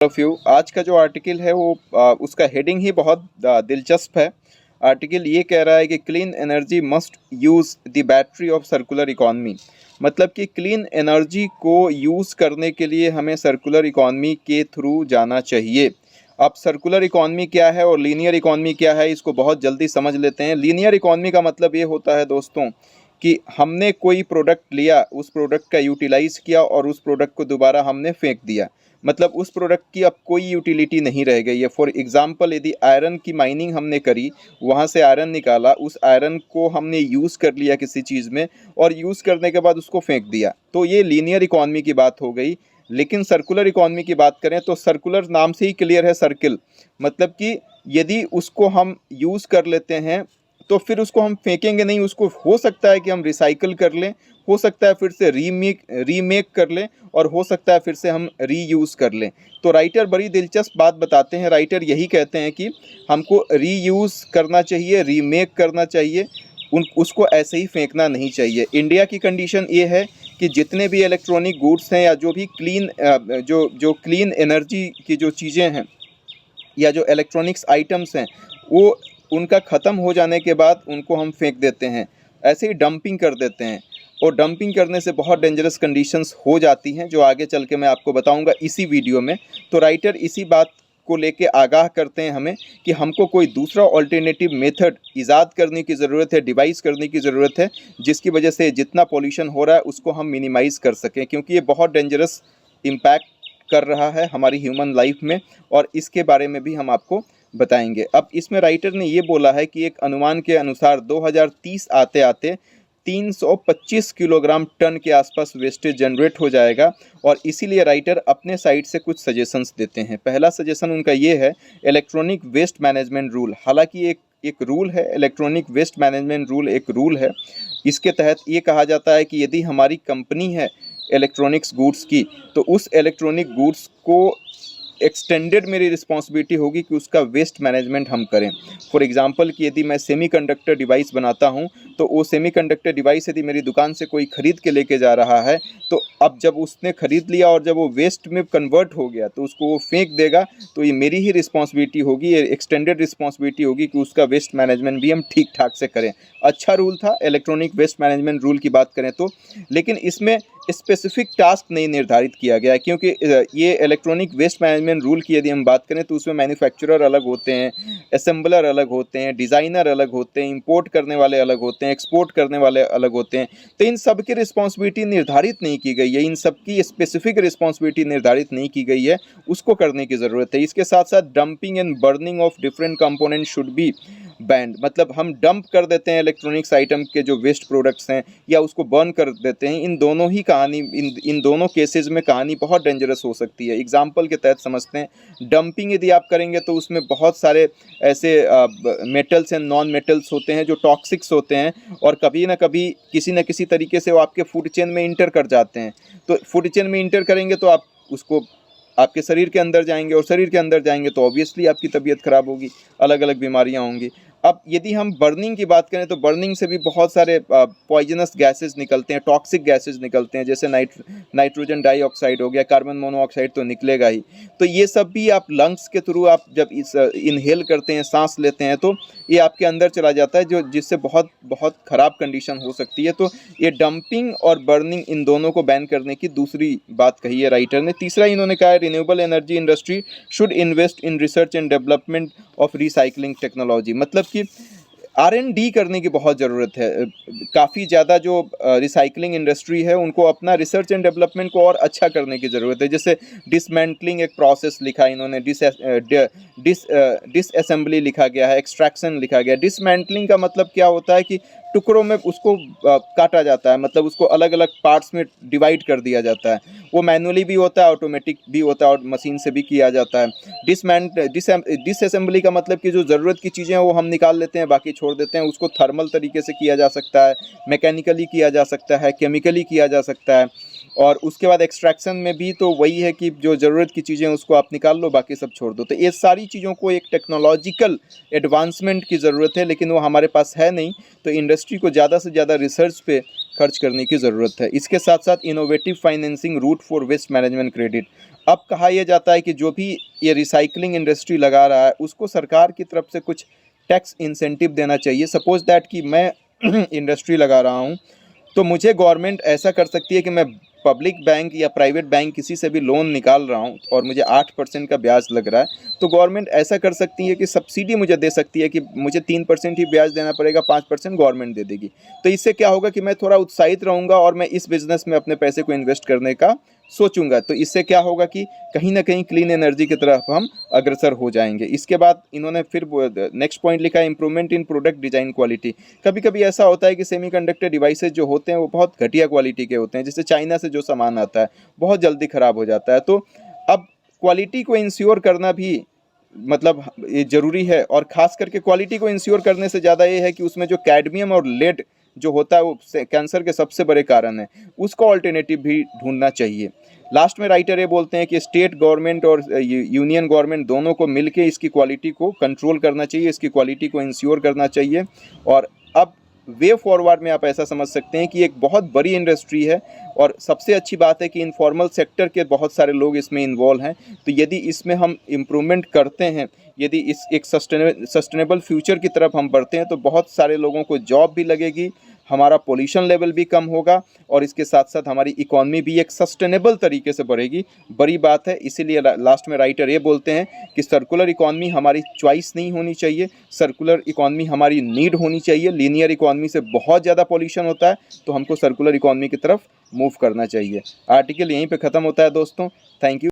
Of you. आज का जो आर्टिकल है वो उसका हेडिंग ही बहुत दिलचस्प है। आर्टिकल ये कह रहा है कि clean energy must use the battery of circular economy. मतलब कि क्लीन एनर्जी को यूज़ करने के लिए हमें सर्कुलर इकॉनमी के थ्रू जाना चाहिए। अब सर्कुलर इकॉनमी क्या है और लीनियर इकॉनमी क्या है, इसको बहुत जल्दी समझ लेते हैं। लीनियर इकॉनमी का मतलब ये होता है दोस्तों कि हमने कोई प्रोडक्ट लिया, उस प्रोडक्ट का यूटिलाइज़ किया और उस प्रोडक्ट को दोबारा हमने फेंक दिया। मतलब उस प्रोडक्ट की अब कोई यूटिलिटी नहीं रह गई है। फॉर एग्जांपल, यदि आयरन की माइनिंग हमने करी, वहाँ से आयरन निकाला, उस आयरन को हमने यूज़ कर लिया किसी चीज़ में और यूज़ करने के बाद उसको फेंक दिया, तो ये लीनियर इकॉनमी की बात हो गई। लेकिन सर्कुलर इकॉनमी की बात करें तो सर्कुलर नाम से ही क्लियर है, सर्किल। मतलब कि यदि उसको हम यूज़ कर लेते हैं तो फिर उसको हम फेंकेंगे नहीं, उसको हो सकता है कि हम रिसाइकिल कर लें, हो सकता है फिर से रीमेक कर लें और हो सकता है फिर से हम रीयूज़ कर लें। तो राइटर बड़ी दिलचस्प बात बताते हैं। राइटर यही कहते हैं कि हमको रीयूज़ करना चाहिए, रीमेक करना चाहिए, उसको ऐसे ही फेंकना नहीं चाहिए। इंडिया की कंडीशन ये है कि जितने भी इलेक्ट्रॉनिक गुड्स हैं या जो भी क्लीन एनर्जी की जो चीज़ें हैं या जो इलेक्ट्रॉनिक्स आइटम्स हैं, वो उनका ख़त्म हो जाने के बाद उनको हम फेंक देते हैं, ऐसे ही डंपिंग कर देते हैं। और डंपिंग करने से बहुत डेंजरस कंडीशंस हो जाती हैं, जो आगे चल के मैं आपको बताऊंगा इसी वीडियो में। तो राइटर इसी बात को लेके आगाह करते हैं हमें कि हमको कोई दूसरा ऑल्टरनेटिव मेथड ईजाद करने की ज़रूरत है, डिवाइस करने की ज़रूरत है, जिसकी वजह से जितना पॉल्यूशन हो रहा है उसको हम मिनिमाइज़ कर सकें, क्योंकि ये बहुत डेंजरस इम्पैक्ट कर रहा है हमारी ह्यूमन लाइफ में, और इसके बारे में भी हम आपको बताएंगे। अब इसमें राइटर ने ये बोला है कि एक अनुमान के अनुसार 2030 आते आते 325 किलोग्राम टन के आसपास वेस्टेज जनरेट हो जाएगा, और इसीलिए राइटर अपने साइड से कुछ सजेशंस देते हैं। पहला सजेशन उनका ये है, इलेक्ट्रॉनिक वेस्ट मैनेजमेंट रूल। हालांकि एक रूल है, इलेक्ट्रॉनिक वेस्ट मैनेजमेंट रूल एक रूल है। इसके तहत ये कहा जाता है कि यदि हमारी कंपनी है इलेक्ट्रॉनिक्स गुड्स की, तो उस इलेक्ट्रॉनिक गुड्स को एक्सटेंडेड मेरी रिस्पॉन्सिबिलिटी होगी कि उसका वेस्ट मैनेजमेंट हम करें। फॉर एग्जांपल कि यदि मैं सेमीकंडक्टर डिवाइस बनाता हूं, तो वो सेमीकंडक्टर डिवाइस यदि मेरी दुकान से कोई ख़रीद के लेके जा रहा है, तो अब जब उसने ख़रीद लिया और जब वो वेस्ट में कन्वर्ट हो गया तो उसको वो फेंक देगा, तो ये मेरी ही रिस्पॉन्सिबिलिटी होगी, ये एक्सटेंडेड रिस्पॉन्सिबिलिटी होगी कि उसका वेस्ट मैनेजमेंट भी हम ठीक ठाक से करें। अच्छा रूल था इलेक्ट्रॉनिक वेस्ट मैनेजमेंट रूल की बात करें तो, लेकिन इसमें स्पेसिफिक टास्क नहीं निर्धारित किया गया है, क्योंकि ये इलेक्ट्रॉनिक वेस्ट मैनेजमेंट रूल की यदि हम बात करें तो उसमें मैन्युफैक्चरर अलग होते हैं, असेंबलर अलग होते हैं, डिज़ाइनर अलग होते हैं, इंपोर्ट करने वाले अलग होते हैं, एक्सपोर्ट करने वाले अलग होते हैं। तो इन सब की रिस्पॉन्सिबिलिटी निर्धारित नहीं की गई है, इन सब की स्पेसिफिक रिस्पॉन्सिबिलिटी निर्धारित नहीं की गई है, उसको करने की ज़रूरत है। इसके साथ साथ dumping and burning of different component should be band. मतलब हम डंप कर देते हैं इलेक्ट्रॉनिक्स आइटम के जो वेस्ट प्रोडक्ट्स हैं, या उसको बर्न कर देते हैं। इन दोनों ही कहानी इन दोनों केसेस में कहानी बहुत डेंजरस हो सकती है। एग्जाम्पल के तहत समझते हैं, डंपिंग यदि आप करेंगे तो उसमें बहुत सारे ऐसे मेटल्स एंड नॉन मेटल्स होते हैं जो टॉक्सिक्स होते हैं, और कभी ना कभी किसी न किसी तरीके से वो आपके फूड चेन में इंटर कर जाते हैं। तो फूड चेन में इंटर करेंगे तो आप उसको आपके शरीर के अंदर जाएंगे, और शरीर के अंदर जाएंगे तो ऑब्वियसली आपकी तबीयत खराब होगी, अलग अलग बीमारियां होंगी। अब यदि हम बर्निंग की बात करें तो बर्निंग से भी बहुत सारे पॉइजनस गैसेस निकलते हैं, टॉक्सिक गैसेस निकलते हैं, जैसे नाइट्रोजन डाइऑक्साइड हो गया, कार्बन मोनोऑक्साइड तो निकलेगा ही। तो ये सब भी आप लंग्स के थ्रू आप जब इस इनहेल करते हैं, सांस लेते हैं, तो ये आपके अंदर चला जाता है, जो जिससे बहुत बहुत ख़राब कंडीशन हो सकती है। तो ये डंपिंग और बर्निंग, इन दोनों को बैन करने की दूसरी बात कही है राइटर ने। तीसरा इन्होंने कहा है, renewable energy industry should invest in research and development of recycling technology. मतलब कि R&D करने की बहुत ज़रूरत है। काफ़ी ज़्यादा जो रिसाइकलिंग इंडस्ट्री है उनको अपना रिसर्च एंड डेवलपमेंट को और अच्छा करने की ज़रूरत है। जैसे डिसमेंटलिंग एक प्रोसेस लिखा इन्होंने, डिसअसेंबली लिखा गया है, एक्सट्रैक्शन लिखा गया है। डिसमेंटलिंग का मतलब क्या होता है कि टुकड़ों में उसको काटा जाता है, मतलब उसको अलग अलग पार्ट्स में डिवाइड कर दिया जाता है। वो मैनुअली भी होता है, ऑटोमेटिक भी होता है, और मशीन से भी किया जाता है। डिसअसेंबली का मतलब कि जो ज़रूरत की चीज़ें हैं वो हम निकाल लेते हैं, बाकी छोड़ देते हैं। उसको थर्मल तरीके से किया जा सकता है, मैकेनिकली किया जा सकता है, केमिकली किया जा सकता है। और उसके बाद एक्सट्रैक्शन में भी तो वही है कि जो ज़रूरत की चीज़ें उसको आप निकाल लो, बाकी सब छोड़ दो। तो ये सारी चीज़ों को एक टेक्नोलॉजिकल एडवांसमेंट की ज़रूरत है, लेकिन वो हमारे पास है नहीं। तो इंडस्ट्री को ज़्यादा से ज़्यादा रिसर्च पे खर्च करने की ज़रूरत है। इसके साथ साथ innovative financing route for waste management credit. अब कहा यह जाता है कि जो भी ये रिसाइकलिंग इंडस्ट्री लगा रहा है उसको सरकार की तरफ से कुछ टैक्स इंसेंटिव देना चाहिए। सपोज दैट कि मैं इंडस्ट्री लगा रहा हूँ, तो मुझे गवर्नमेंट ऐसा कर सकती है कि मैं पब्लिक बैंक या प्राइवेट बैंक किसी से भी लोन निकाल रहा हूँ और मुझे 8% का ब्याज लग रहा है, तो गवर्नमेंट ऐसा कर सकती है कि सब्सिडी मुझे दे सकती है कि मुझे 3% ही ब्याज देना पड़ेगा, 5% गवर्नमेंट दे देगी। तो इससे क्या होगा कि मैं थोड़ा उत्साहित रहूँगा और मैं इस बिज़नेस में अपने पैसे को इन्वेस्ट करने का सोचूंगा। तो इससे क्या होगा कि कहीं ना कहीं क्लीन एनर्जी की तरफ हम अग्रसर हो जाएंगे। इसके बाद इन्होंने फिर नेक्स्ट पॉइंट लिखा है improvement in product design quality. कभी कभी ऐसा होता है कि सेमीकंडक्टर डिवाइसेज जो होते हैं वो बहुत घटिया क्वालिटी के होते हैं, जैसे चाइना से जो सामान आता है बहुत जल्दी ख़राब हो जाता है। तो अब क्वालिटी को इंश्योर करना भी मतलब ये ज़रूरी है, और ख़ास करके क्वालिटी को इंश्योर करने से ज़्यादा ये है कि उसमें जो कैडमियम और लेड जो होता है वो कैंसर के सबसे बड़े कारण है, उसको ऑल्टरनेटिव भी ढूंढना चाहिए। लास्ट में राइटर ये बोलते हैं कि स्टेट गवर्नमेंट और यूनियन गवर्नमेंट दोनों को मिलके इसकी क्वालिटी को कंट्रोल करना चाहिए, इसकी क्वालिटी को इंश्योर करना चाहिए। और अब वे फॉरवर्ड में आप ऐसा समझ सकते हैं कि एक बहुत बड़ी इंडस्ट्री है, और सबसे अच्छी बात है कि इनफॉर्मल सेक्टर के बहुत सारे लोग इसमें इन्वॉल्व हैं। तो यदि इसमें हम इम्प्रूवमेंट करते हैं, यदि इस एक सस्टेनेबल फ्यूचर की तरफ हम बढ़ते हैं, तो बहुत सारे लोगों को जॉब भी लगेगी, हमारा पोल्यूशन लेवल भी कम होगा, और इसके साथ साथ हमारी इकॉनमी भी एक सस्टेनेबल तरीके से बढ़ेगी। बड़ी बात है, इसीलिए लास्ट में राइटर ये बोलते हैं कि सर्कुलर इकॉनमी हमारी चॉइस नहीं होनी चाहिए, सर्कुलर इकॉनमी हमारी नीड होनी चाहिए। लीनियर इकॉनमी से बहुत ज़्यादा पॉल्यूशन होता है, तो हमको सर्कुलर इकॉनमी की तरफ मूव करना चाहिए। आर्टिकल यहीं पे ख़त्म होता है दोस्तों। Thank you.